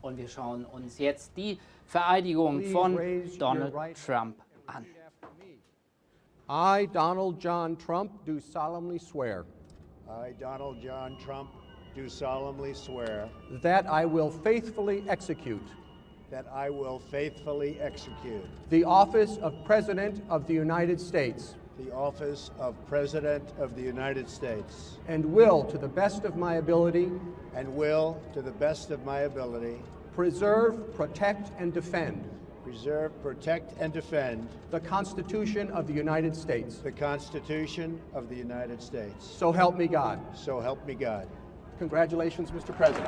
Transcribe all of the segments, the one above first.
Und wir schauen uns jetzt die Vereidigung von Donald Trump an. I, Donald John Trump, do solemnly swear I, Donald John Trump, do solemnly swear that I will faithfully execute that I will faithfully execute the office of President of the United States the office of President of the United States and will, to the best of my ability, and will, to the best of my ability, preserve, protect, and defend preserve, protect, and defend the Constitution of the United States. the Constitution of the United States. So help me God. So help me God. Congratulations, Mr. President.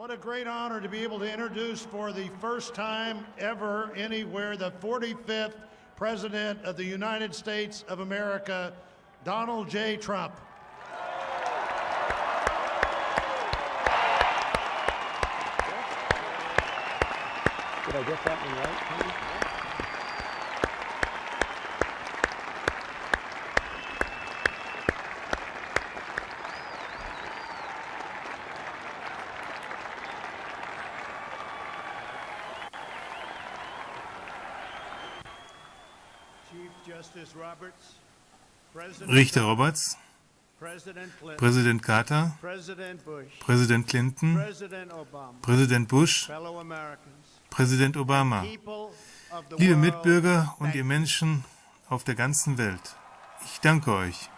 What a great honor to be able to introduce for the first time ever anywhere the 45th President of the United States of America, Donald J. Trump. Did I get that one right? Richter Roberts, Präsident Carter, Präsident Clinton, Präsident Bush, Präsident Obama, liebe Mitbürger und ihr Menschen auf der ganzen Welt, ich danke euch.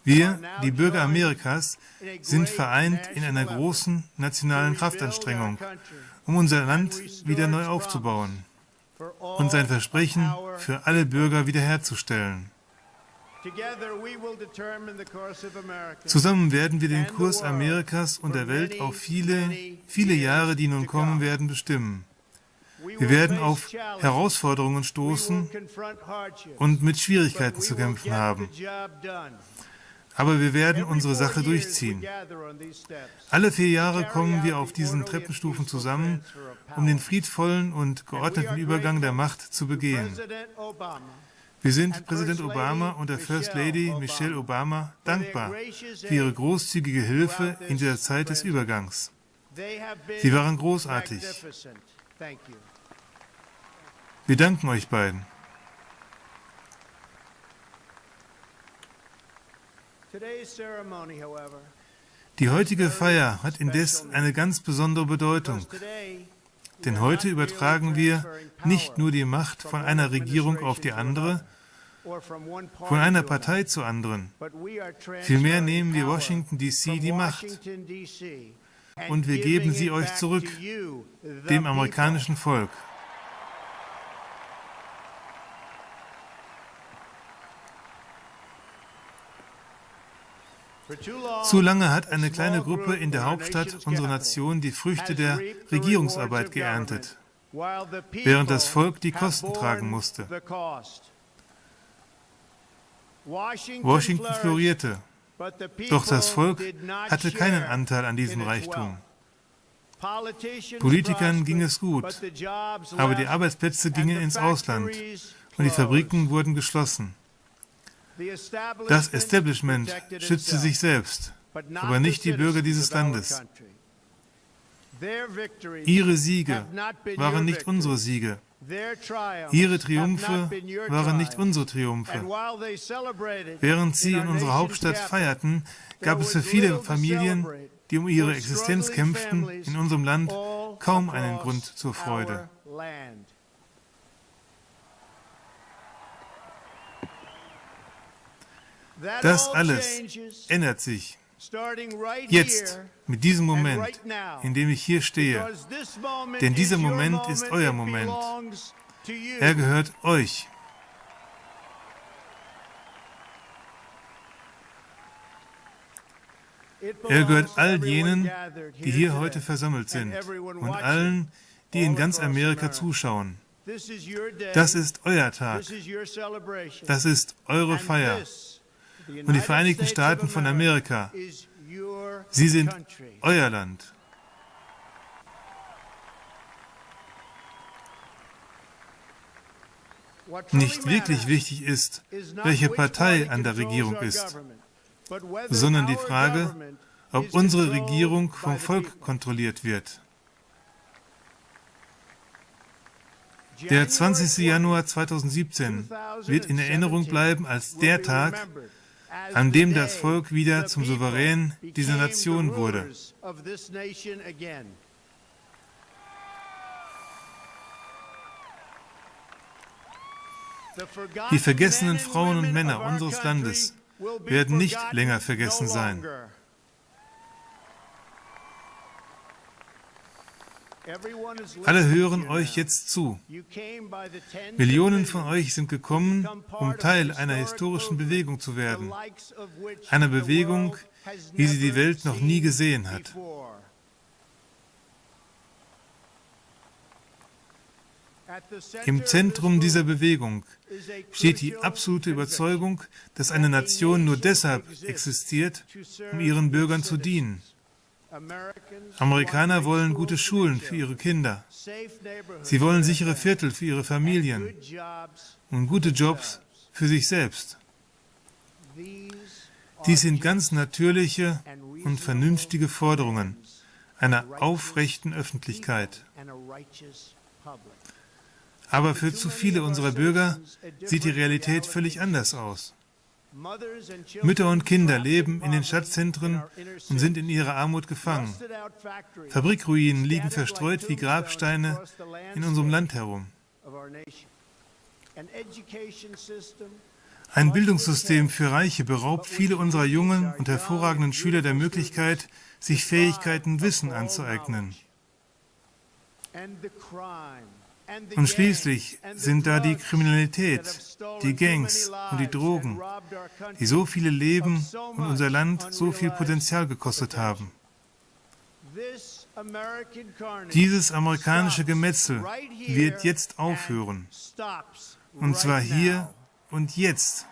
Wir, die Bürger Amerikas, sind vereint in einer großen nationalen Kraftanstrengung, um unser Land wieder neu aufzubauen und sein Versprechen für alle Bürger wiederherzustellen. Zusammen werden wir den Kurs Amerikas und der Welt auf viele, viele Jahre, die nun kommen werden, bestimmen. Wir werden auf Herausforderungen stoßen und mit Schwierigkeiten zu kämpfen haben. Aber wir werden unsere Sache durchziehen. Alle 4 Jahre kommen wir auf diesen Treppenstufen zusammen, um den friedvollen und geordneten Übergang der Macht zu begehen. Wir sind Präsident Obama und der First Lady Michelle Obama dankbar für ihre großzügige Hilfe in dieser Zeit des Übergangs. Sie waren großartig. Wir danken euch beiden. Die heutige Feier hat indes eine ganz besondere Bedeutung, denn heute übertragen wir nicht nur die Macht von einer Regierung auf die andere, von einer Partei zur anderen. Vielmehr nehmen wir Washington D.C. die Macht und wir geben sie euch zurück, dem amerikanischen Volk. Zu lange hat eine kleine Gruppe in der Hauptstadt unserer Nation die Früchte der Regierungsarbeit geerntet, während das Volk die Kosten tragen musste. Washington florierte, doch das Volk hatte keinen Anteil an diesem Reichtum. Politikern ging es gut, aber die Arbeitsplätze gingen ins Ausland und die Fabriken wurden geschlossen. Das Establishment schützte sich selbst, aber nicht die Bürger dieses Landes. Ihre Siege waren nicht unsere Siege, Ihre Triumphe waren nicht unsere Triumphe. Während sie in unserer Hauptstadt feierten, gab es für viele Familien, die um ihre Existenz kämpften, in unserem Land kaum einen Grund zur Freude. Das alles ändert sich jetzt, mit diesem Moment, in dem ich hier stehe. Denn dieser Moment ist euer Moment. Er gehört euch. Er gehört all jenen, die hier heute versammelt sind und allen, die in ganz Amerika zuschauen. Das ist euer Tag. Das ist eure Feier. Und die Vereinigten Staaten von Amerika, sie sind euer Land. Nicht wirklich wichtig ist, welche Partei an der Regierung ist, sondern die Frage, ob unsere Regierung vom Volk kontrolliert wird. Der 20. Januar 2017 wird in Erinnerung bleiben als der Tag, an dem das Volk wieder zum Souverän dieser Nation wurde. Die vergessenen Frauen und Männer unseres Landes werden nicht länger vergessen sein. Alle hören euch jetzt zu. Millionen von euch sind gekommen, um Teil einer historischen Bewegung zu werden. Einer Bewegung, wie sie die Welt noch nie gesehen hat. Im Zentrum dieser Bewegung steht die absolute Überzeugung, dass eine Nation nur deshalb existiert, um ihren Bürgern zu dienen. Amerikaner wollen gute Schulen für ihre Kinder. Sie wollen sichere Viertel für ihre Familien und gute Jobs für sich selbst. Dies sind ganz natürliche und vernünftige Forderungen einer aufrechten Öffentlichkeit. Aber für zu viele unserer Bürger sieht die Realität völlig anders aus. Mütter und Kinder leben in den Stadtzentren und sind in ihrer Armut gefangen. Fabrikruinen liegen verstreut wie Grabsteine in unserem Land herum. Ein Bildungssystem für Reiche beraubt viele unserer jungen und hervorragenden Schüler der Möglichkeit, sich Fähigkeiten und Wissen anzueignen. Und schließlich sind da die Kriminalität, die Gangs und die Drogen, die so viele Leben und unser Land so viel Potenzial gekostet haben. Dieses amerikanische Gemetzel wird jetzt aufhören. Und zwar hier und jetzt.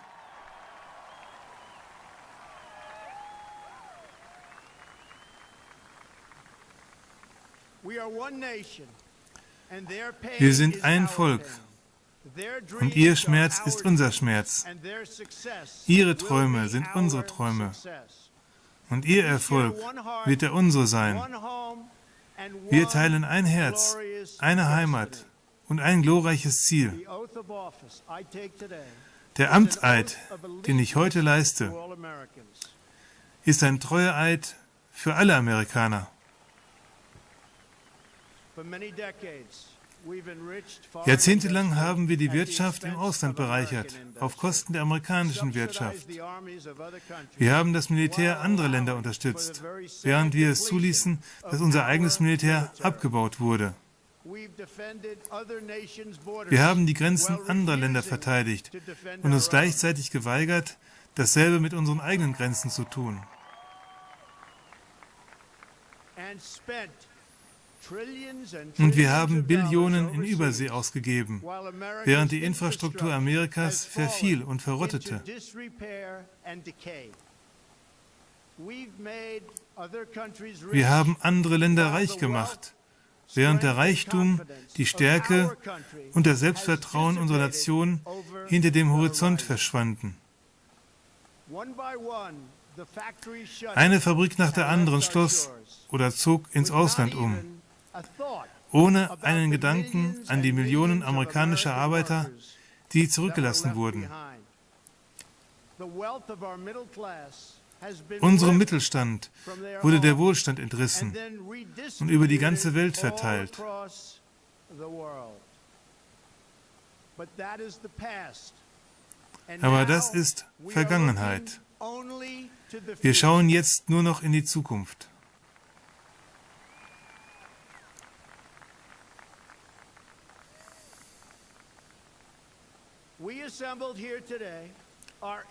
Wir sind ein Volk und ihr Schmerz ist unser Schmerz. Ihre Träume sind unsere Träume und ihr Erfolg wird der unsere sein. Wir teilen ein Herz, eine Heimat und ein glorreiches Ziel. Der Amtseid, den ich heute leiste, ist ein treuer Eid für alle Amerikaner. Jahrzehntelang haben wir die Wirtschaft im Ausland bereichert, auf Kosten der amerikanischen Wirtschaft. Wir haben das Militär anderer Länder unterstützt, während wir es zuließen, dass unser eigenes Militär abgebaut wurde. Wir haben die Grenzen anderer Länder verteidigt und uns gleichzeitig geweigert, dasselbe mit unseren eigenen Grenzen zu tun. Und wir haben Billionen in Übersee ausgegeben, während die Infrastruktur Amerikas verfiel und verrottete. Wir haben andere Länder reich gemacht, während der Reichtum, die Stärke und das Selbstvertrauen unserer Nation hinter dem Horizont verschwanden. Eine Fabrik nach der anderen schloss oder zog ins Ausland um, ohne einen Gedanken an die Millionen amerikanischer Arbeiter, die zurückgelassen wurden. Unserem Mittelstand wurde der Wohlstand entrissen und über die ganze Welt verteilt. Aber das ist Vergangenheit. Wir schauen jetzt nur noch in die Zukunft.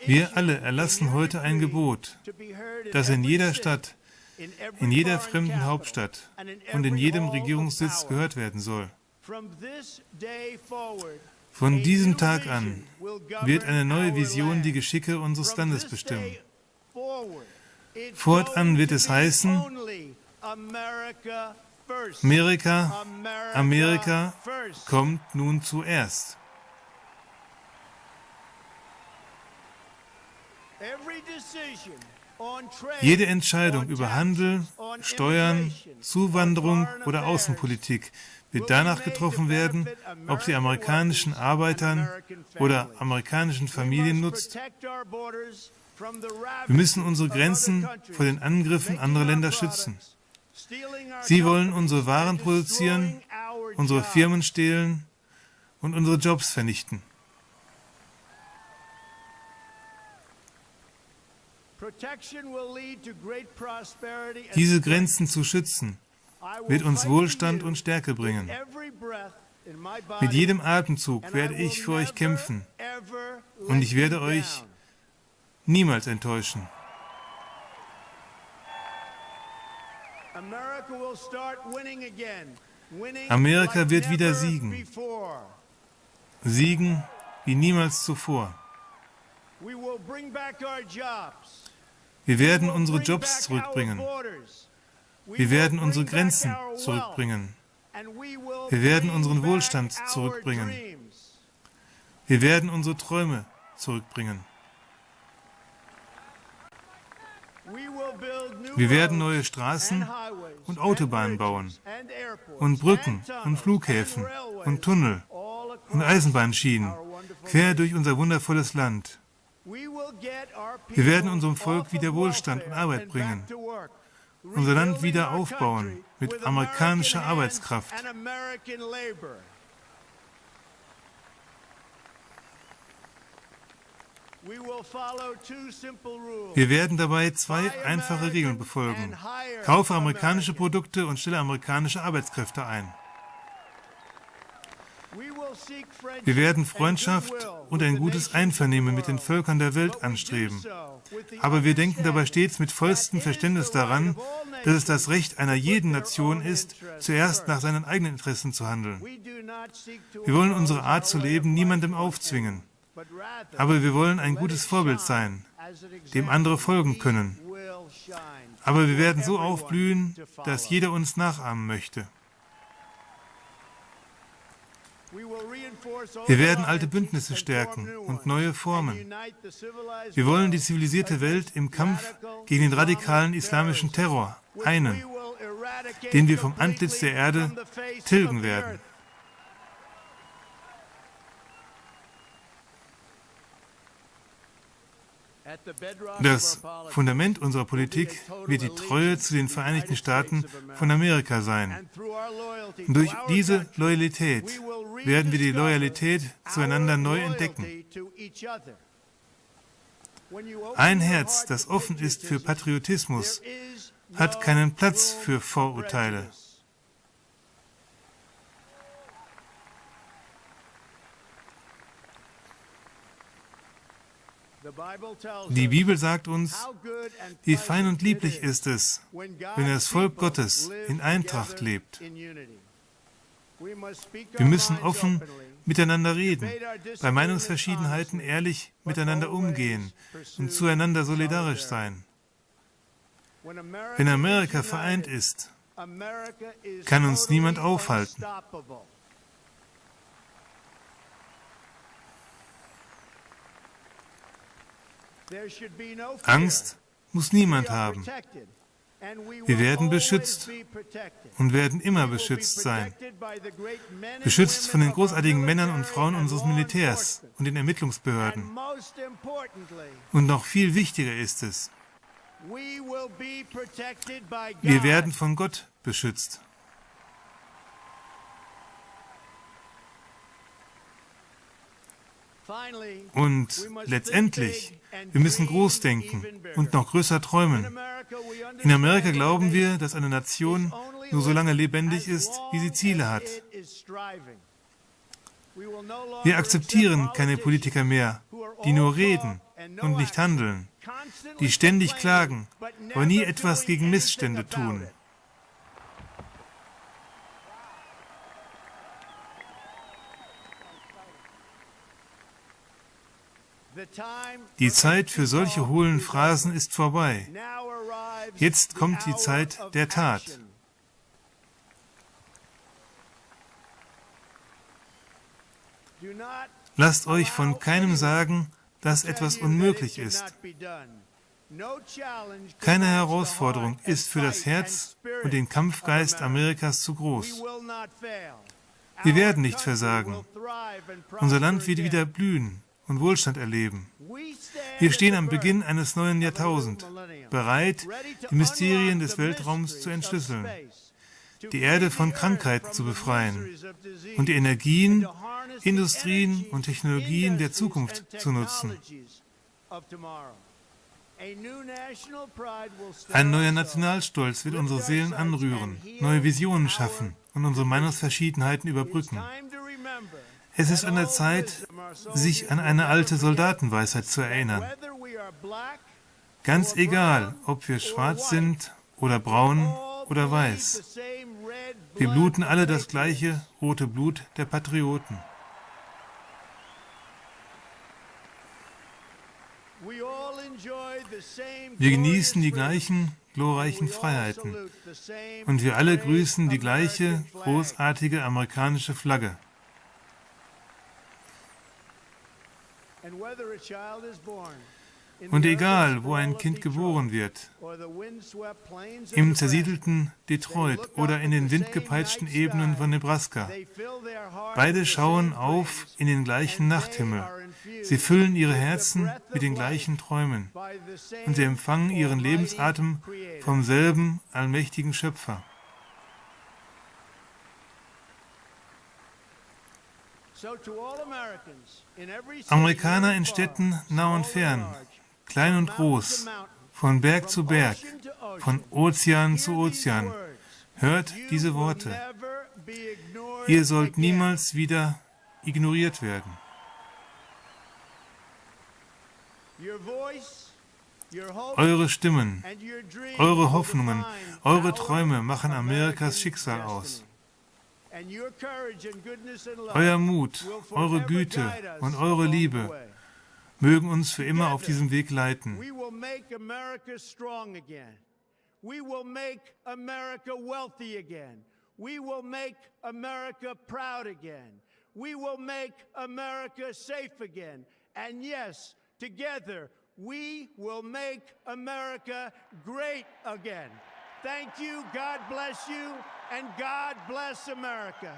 Wir alle erlassen heute ein Gebot, das in jeder Stadt, in jeder fremden Hauptstadt und in jedem Regierungssitz gehört werden soll. Von diesem Tag an wird eine neue Vision die Geschicke unseres Landes bestimmen. Fortan wird es heißen, Amerika, Amerika kommt nun zuerst. Jede Entscheidung über Handel, Steuern, Zuwanderung oder Außenpolitik wird danach getroffen werden, ob sie amerikanischen Arbeitern oder amerikanischen Familien nutzt. Wir müssen unsere Grenzen vor den Angriffen anderer Länder schützen. Sie wollen unsere Waren produzieren, unsere Firmen stehlen und unsere Jobs vernichten. Diese Grenzen zu schützen, wird uns Wohlstand und Stärke bringen. Mit jedem Atemzug werde ich für euch kämpfen und ich werde euch niemals enttäuschen. Amerika wird wieder siegen. Siegen wie niemals zuvor. Wir werden unsere Jobs zurückbringen. Wir werden unsere Grenzen zurückbringen. Wir werden unseren Wohlstand zurückbringen. Wir werden unsere Träume zurückbringen. Wir werden neue Straßen und Autobahnen bauen und Brücken und Flughäfen und Tunnel und Eisenbahnschienen quer durch unser wundervolles Land. Wir werden unserem Volk wieder Wohlstand und Arbeit bringen, unser Land wieder aufbauen mit amerikanischer Arbeitskraft. Wir werden dabei zwei einfache Regeln befolgen. Kaufe amerikanische Produkte und stelle amerikanische Arbeitskräfte ein. Wir werden Freundschaft und ein gutes Einvernehmen mit den Völkern der Welt anstreben. Aber wir denken dabei stets mit vollstem Verständnis daran, dass es das Recht einer jeden Nation ist, zuerst nach seinen eigenen Interessen zu handeln. Wir wollen unsere Art zu leben niemandem aufzwingen. Aber wir wollen ein gutes Vorbild sein, dem andere folgen können. Aber wir werden so aufblühen, dass jeder uns nachahmen möchte. Wir werden alte Bündnisse stärken und neue formen. Wir wollen die zivilisierte Welt im Kampf gegen den radikalen islamischen Terror einen, den wir vom Antlitz der Erde tilgen werden. Das Fundament unserer Politik wird die Treue zu den Vereinigten Staaten von Amerika sein. Und durch diese Loyalität werden wir die Loyalität zueinander neu entdecken. Ein Herz, das offen ist für Patriotismus, hat keinen Platz für Vorurteile. Die Bibel sagt uns, wie fein und lieblich ist es, wenn das Volk Gottes in Eintracht lebt. Wir müssen offen miteinander reden, bei Meinungsverschiedenheiten ehrlich miteinander umgehen und zueinander solidarisch sein. Wenn Amerika vereint ist, kann uns niemand aufhalten. Angst muss niemand haben. Wir werden beschützt und werden immer beschützt sein. Beschützt von den großartigen Männern und Frauen unseres Militärs und den Ermittlungsbehörden. Und noch viel wichtiger ist es, wir werden von Gott beschützt. Und letztendlich, wir müssen groß denken und noch größer träumen. In Amerika glauben wir, dass eine Nation nur so lange lebendig ist, wie sie Ziele hat. Wir akzeptieren keine Politiker mehr, die nur reden und nicht handeln, die ständig klagen, aber nie etwas gegen Missstände tun. Die Zeit für solche hohlen Phrasen ist vorbei. Jetzt kommt die Zeit der Tat. Lasst euch von keinem sagen, dass etwas unmöglich ist. Keine Herausforderung ist für das Herz und den Kampfgeist Amerikas zu groß. Wir werden nicht versagen. Unser Land wird wieder blühen und Wohlstand erleben. Wir stehen am Beginn eines neuen Jahrtausends, bereit, die Mysterien des Weltraums zu entschlüsseln, die Erde von Krankheiten zu befreien und die Energien, Industrien und Technologien der Zukunft zu nutzen. Ein neuer Nationalstolz wird unsere Seelen anrühren, neue Visionen schaffen und unsere Meinungsverschiedenheiten überbrücken. Es ist an der Zeit, sich an eine alte Soldatenweisheit zu erinnern. Ganz egal, ob wir schwarz sind oder braun oder weiß. Wir bluten alle das gleiche rote Blut der Patrioten. Wir genießen die gleichen glorreichen Freiheiten und wir alle grüßen die gleiche großartige amerikanische Flagge. Und egal, wo ein Kind geboren wird, im zersiedelten Detroit oder in den windgepeitschten Ebenen von Nebraska, beide schauen auf in den gleichen Nachthimmel. Sie füllen ihre Herzen mit den gleichen Träumen und sie empfangen ihren Lebensatem vom selben allmächtigen Schöpfer. Amerikaner in Städten nah und fern, klein und groß, von Berg zu Berg, von Ozean zu Ozean, hört diese Worte. Ihr sollt niemals wieder ignoriert werden. Eure Stimmen, eure Hoffnungen, eure Träume machen Amerikas Schicksal aus. Euer Mut, eure Güte und eure Liebe mögen uns für immer auf diesem Weg leiten. We will make America strong again. We will make America wealthy again. We will make America proud again. We will make America safe again. And yes, together, we will make America great again. Thank you, God bless you, and God bless America.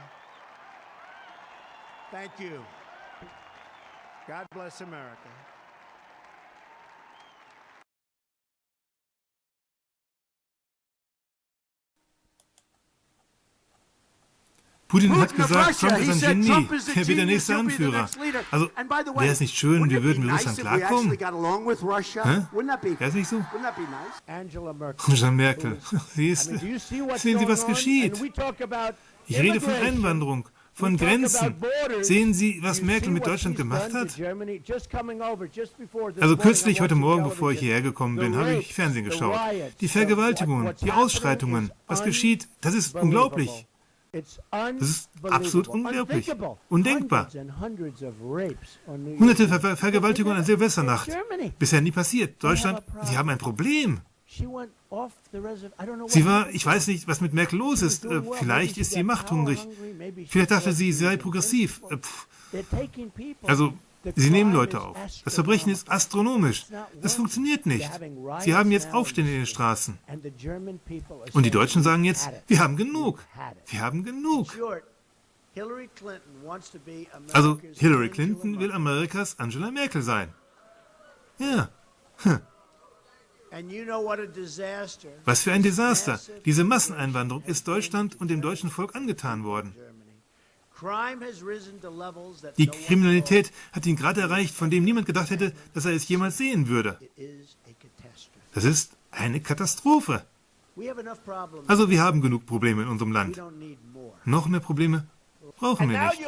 Thank you. God bless America. Putin hat gesagt, Trump ist ein Genie, er wird der nächste Anführer. Also, wäre es nicht schön, wir würden mit Russland klarkommen? Wäre es nicht so? Angela Merkel, sehen Sie, was geschieht? Ich rede von Einwanderung, von Grenzen. Sehen Sie, was Merkel mit Deutschland gemacht hat? Also kürzlich, heute Morgen, bevor ich hierher gekommen bin, habe ich Fernsehen geschaut. Die Vergewaltigungen, die Ausschreitungen, was geschieht, das ist unglaublich. Das ist absolut unglaublich, undenkbar. Hunderte Vergewaltigungen an Silvesternacht. Bisher nie passiert. Deutschland, Sie haben ein Problem. Sie war, ich weiß nicht, was mit Merkel los ist. Vielleicht ist sie machthungrig. Vielleicht dachte sie, sie sei progressiv. Also, Sie nehmen Leute auf. Das Verbrechen ist astronomisch. Das funktioniert nicht. Sie haben jetzt Aufstände in den Straßen. Und die Deutschen sagen jetzt, wir haben genug. Wir haben genug. Also Hillary Clinton will Amerikas Angela Merkel sein. Ja. Was für ein Desaster. Diese Masseneinwanderung ist Deutschland und dem deutschen Volk angetan worden. Die Kriminalität hat ihn Grad erreicht, von dem niemand gedacht hätte, dass er es jemals sehen würde. Das ist eine Katastrophe. Also wir haben genug Probleme in unserem Land. Noch mehr Probleme brauchen wir nicht.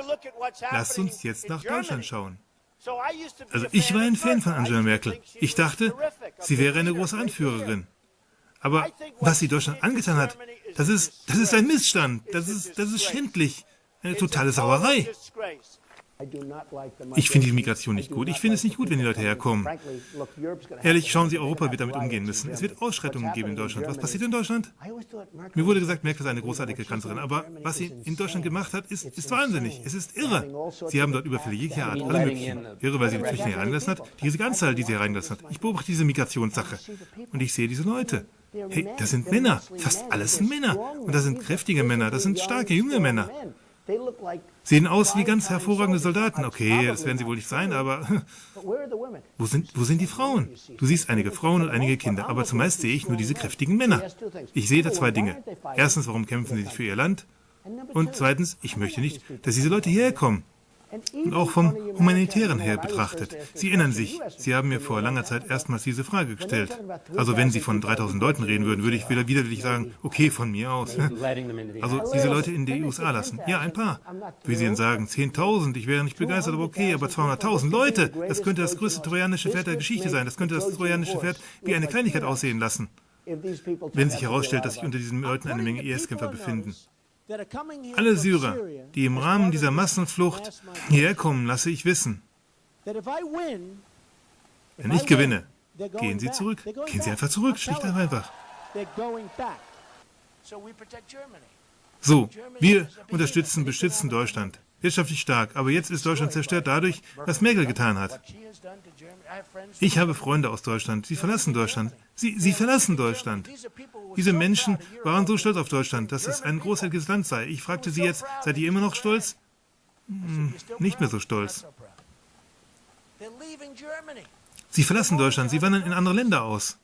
Lasst uns jetzt nach Deutschland schauen. Also ich war ein Fan von Angela Merkel. Ich dachte, sie wäre eine große Anführerin. Aber was sie Deutschland angetan hat, das ist ein Missstand. Das ist schändlich. Eine totale Sauerei. Ich finde die Migration nicht gut. Ich finde es nicht gut, wenn die Leute herkommen. Ehrlich, schauen Sie, Europa wird damit umgehen müssen. Es wird Ausschreitungen geben in Deutschland. Was passiert in Deutschland? Mir wurde gesagt, Merkel ist eine großartige Kanzlerin. Aber was sie in Deutschland gemacht hat, ist wahnsinnig. Es ist irre. Sie haben dort Überfälle jeglicher Art, alle möglichen. Irre, weil sie die Flüchtlinge hereingelassen hat. Die riesige Anzahl, die sie hereingelassen hat. Ich beobachte diese Migrationssache. Und ich sehe diese Leute. Hey, das sind Männer. Fast alles sind Männer. Und das sind kräftige Männer. Das sind starke, junge Männer. Sehen aus wie ganz hervorragende Soldaten. Okay, das werden sie wohl nicht sein, aber wo sind die Frauen? Du siehst einige Frauen und einige Kinder, aber zumeist sehe ich nur diese kräftigen Männer. Ich sehe da zwei Dinge. Erstens, warum kämpfen sie sich für ihr Land? Und zweitens, ich möchte nicht, dass diese Leute hierher kommen. Und auch vom Humanitären her betrachtet. Sie erinnern sich, Sie haben mir vor langer Zeit erstmals diese Frage gestellt. Also wenn Sie von 3000 Leuten reden würden, würde ich widerwillig sagen, okay, von mir aus. Also diese Leute in die USA lassen. Ja, ein paar. Wie Sie denn sagen, 10.000, ich wäre nicht begeistert, aber okay, aber 200.000 Leute, das könnte das größte trojanische Pferd der Geschichte sein. Das könnte das trojanische Pferd wie eine Kleinigkeit aussehen lassen. Wenn sich herausstellt, dass sich unter diesen Leuten eine Menge IS-Kämpfer befinden. Alle Syrer, die im Rahmen dieser Massenflucht hierher kommen, lasse ich wissen. Wenn ich gewinne, gehen Sie zurück. Gehen Sie einfach zurück, schlicht und einfach. So, wir beschützen Deutschland. Wirtschaftlich stark, aber jetzt ist Deutschland zerstört dadurch, was Merkel getan hat. Ich habe Freunde aus Deutschland. Sie verlassen Deutschland. Sie verlassen Deutschland. Diese Menschen waren so stolz auf Deutschland, dass es ein großartiges Land sei. Ich fragte sie jetzt, seid ihr immer noch stolz? Nicht mehr so stolz. Sie verlassen Deutschland. Sie wandern in andere Länder aus.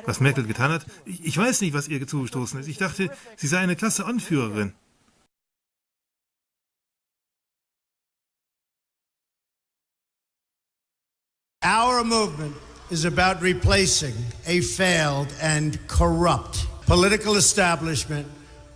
Was Merkel getan hat, ich weiß nicht, was ihr zugestoßen ist. Ich dachte, sie sei eine klasse Anführerin. Our movement is about replacing a failed and corrupt political establishment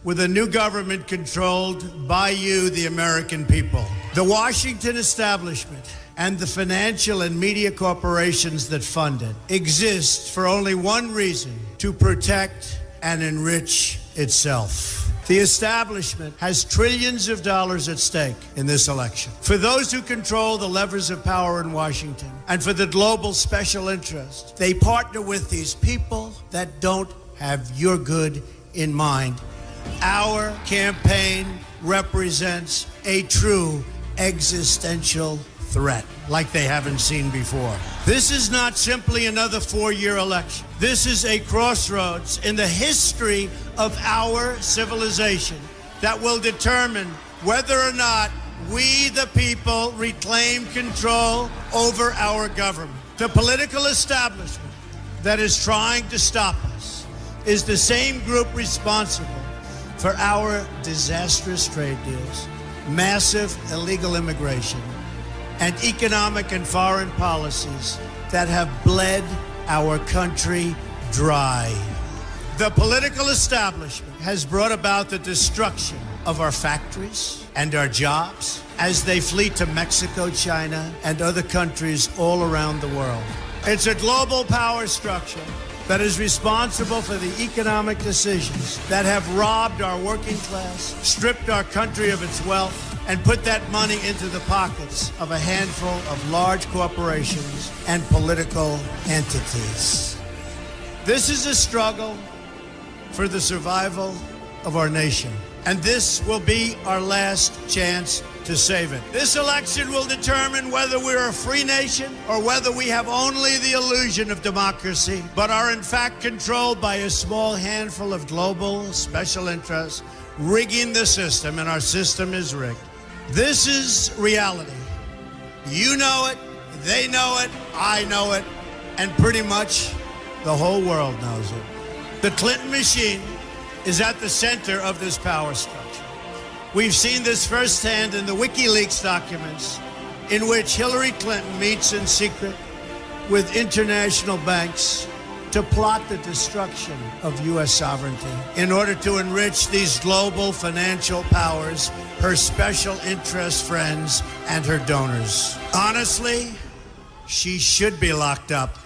with a new government controlled by you, the American people. The Washington establishment and the financial and media corporations that fund it exist for only one reason: to protect and enrich itself. The establishment has trillions of dollars at stake in this election. For those who control the levers of power in Washington and for the global special interest, they partner with these people that don't have your good in mind. Our campaign represents a true existential threat like they haven't seen before. This is not simply another four-year election. This is a crossroads in the history of our civilization that will determine whether or not we, the people, reclaim control over our government. The political establishment that is trying to stop us is the same group responsible for our disastrous trade deals, massive illegal immigration, and economic and foreign policies that have bled our country dry. The political establishment has brought about the destruction of our factories and our jobs as they flee to Mexico, China, and other countries all around the world. It's a global power structure that is responsible for the economic decisions that have robbed our working class, stripped our country of its wealth, and put that money into the pockets of a handful of large corporations and political entities. This is a struggle for the survival of our nation, and this will be our last chance to save it. This election will determine whether we're a free nation or whether we have only the illusion of democracy, but are in fact controlled by a small handful of global special interests rigging the system, and our system is rigged. This is reality. You know it, they know it, I know it, and pretty much the whole world knows it. The Clinton machine is at the center of this power structure. We've seen this firsthand in the WikiLeaks documents, in which Hillary Clinton meets in secret with international banks to plot the destruction of U.S. sovereignty in order to enrich these global financial powers, her special interest friends, and her donors. Honestly, she should be locked up.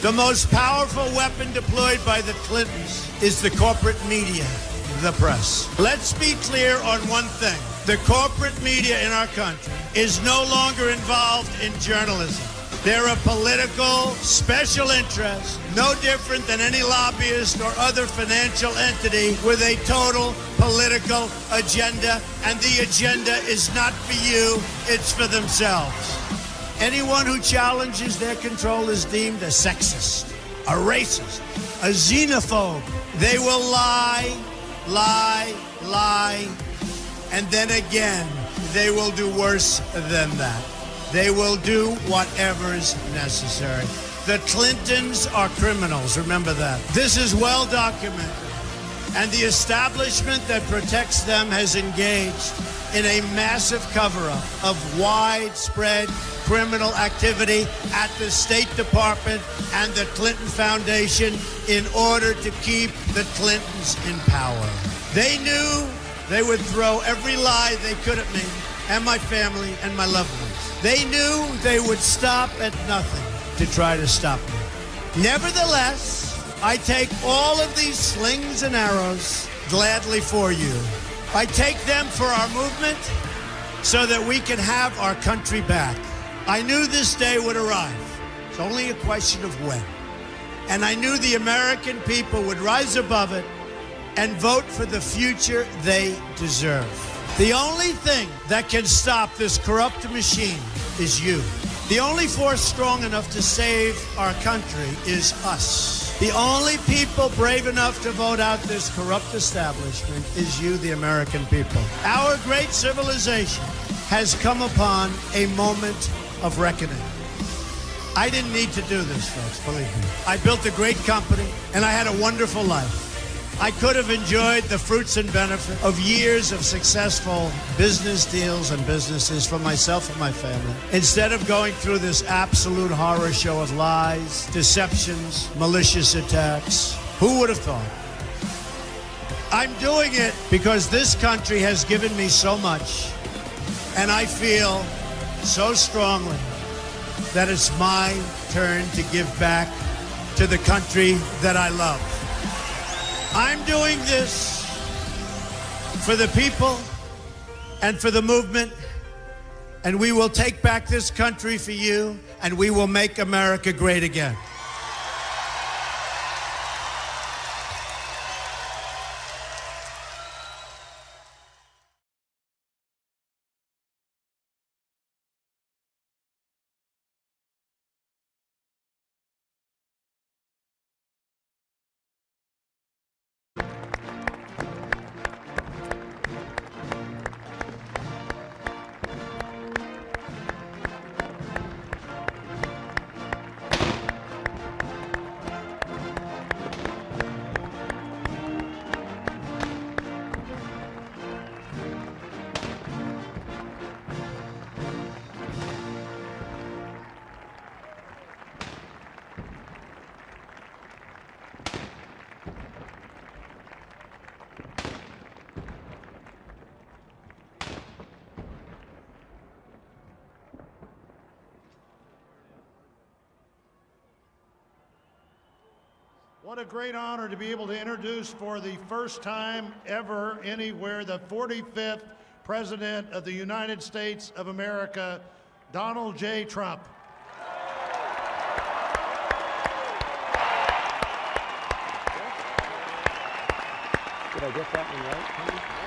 The most powerful weapon deployed by the Clintons is the corporate media, the press. Let's be clear on one thing. The corporate media in our country is no longer involved in journalism. They're a political special interest, no different than any lobbyist or other financial entity with a total political agenda, and the agenda is not for you, it's for themselves. Anyone who challenges their control is deemed a sexist, a racist, a xenophobe. They will lie, lie, lie, and then again, they will do worse than that. They will do whatever is necessary. The Clintons are criminals, remember that. This is well documented, and the establishment that protects them has engaged in a massive cover-up of widespread criminal activity at the State Department and the Clinton Foundation in order to keep the Clintons in power. They knew they would throw every lie they could at me and my family and my loved ones. They knew they would stop at nothing to try to stop me. Nevertheless, I take all of these slings and arrows gladly for you. I take them for our movement so that we can have our country back. I knew this day would arrive. It's only a question of when. And I knew the American people would rise above it and vote for the future they deserve. The only thing that can stop this corrupt machine is you. The only force strong enough to save our country is us. The only people brave enough to vote out this corrupt establishment is you, the American people. Our great civilization has come upon a moment of reckoning. I didn't need to do this, folks, believe me. I built a great company, and I had a wonderful life. I could have enjoyed the fruits and benefit of years of successful business deals and businesses for myself and my family, instead of going through this absolute horror show of lies, deceptions, malicious attacks. Who would have thought? I'm doing it because this country has given me so much, and I feel so strongly that it's my turn to give back to the country that I love. I'm doing this for the people and for the movement, and we will take back this country for you, and we will make America great again. What a great honor to be able to introduce for the first time ever anywhere the 45th President of the United States of America, Donald J. Trump. Did I get that one right?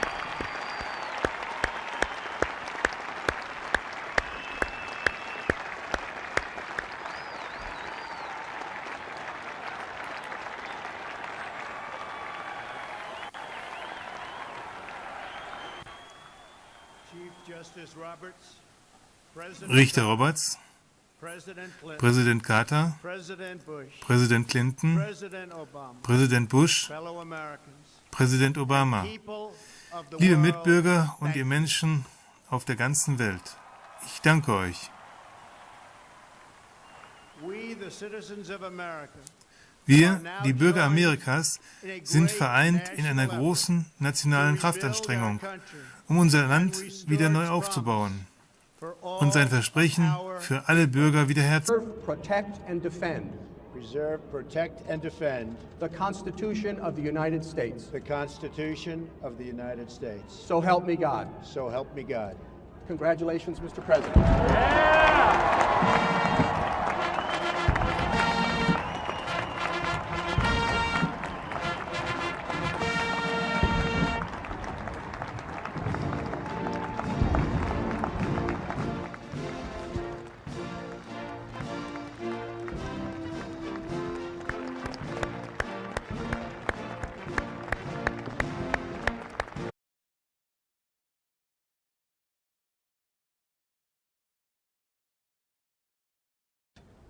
Justice Roberts, Richter Roberts, President Clinton, Präsident Carter, President Bush, Präsident Clinton, President Obama, Präsident Bush, fellow Americans, Präsident Obama, people of the liebe world, Mitbürger und thank ihr you. Menschen auf der ganzen Welt. Ich danke euch. We, the citizens of America, Wir, die Bürger Amerikas, sind vereint in einer großen nationalen Kraftanstrengung, um unser Land wieder neu aufzubauen und sein Versprechen für alle Bürger wiederherzustellen. Protect and defend preserve, protect, and defend the Constitution of the United States. the Constitution of the United States. So help me God. So help me God. Congratulations, Mr. President.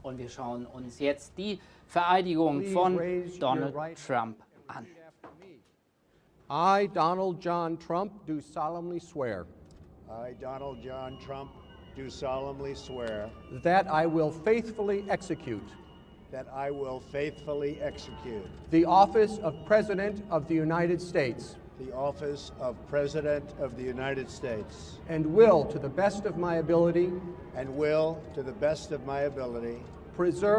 Und wir schauen uns jetzt die Vereidigung von Donald Trump an. I, Donald John Trump, do solemnly swear I, Donald John Trump, do solemnly swear that I will faithfully execute that I will faithfully execute the office of President of the United States the office of President of the United States and will, to the best of my ability, and will, to the best of my ability, preserve